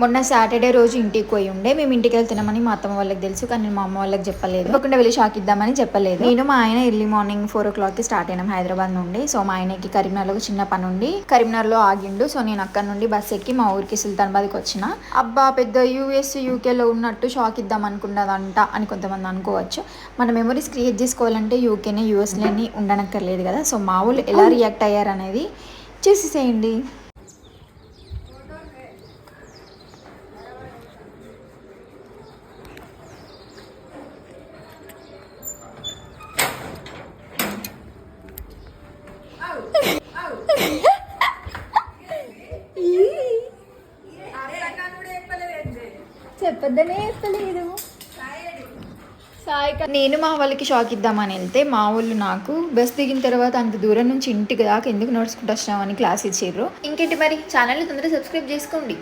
మొన్న సాటర్డే రోజు ఇంటికి పోయి ఉండే. మేము ఇంటికి వెళ్తున్నామని మా అత్తమ్మ వాళ్ళకి తెలుసు, కానీ మా అమ్మ వాళ్ళకి చెప్పలేదు. తప్పకుండా వెళ్ళి షాక్ ఇద్దామని చెప్పలేదు. నేను మా ఆయన ఎర్లీ మార్నింగ్ 4 o'clock స్టార్ట్ అయినాం హైదరాబాద్ నుండి. సో మా ఆయనకి కరీంనగర్లో చిన్న పని ఉండి కరీంనగర్లో ఆగిండు. సో నేను అక్కడ నుండి బస్ ఎక్కి మా ఊరికి సుల్తానాబాద్కి వచ్చిన. అబ్బా పెద్ద యూఎస్ యూకేలో ఉన్నట్టు షాక్ ఇద్దాం అనుకున్నదంట అని కొంతమంది అనుకోవచ్చు. మన మెమరీస్ క్రియేట్ చేసుకోవాలంటే యూకేనే యూఎస్లోని ఉండనక్కర్లేదు కదా. సో మా ఊళ్ళు ఎలా రియాక్ట్ అయ్యారు అనేది చూసేసేయండి. చెప్పొద్దనే చెప్పలేదు. నేను మా వాళ్ళకి షాక్ ఇద్దామని వెళ్తే మా వాళ్ళు నాకు బస్ దిగిన తర్వాత అంత దూరం నుంచి ఇంటికి దాకా ఎందుకు నడుచుకుంటూ వచ్చినామని క్లాస్ ఇచ్చారు. ఇంకేంటి మరి, ఛానల్ని తొందరగా సబ్స్క్రైబ్ చేసుకోండి.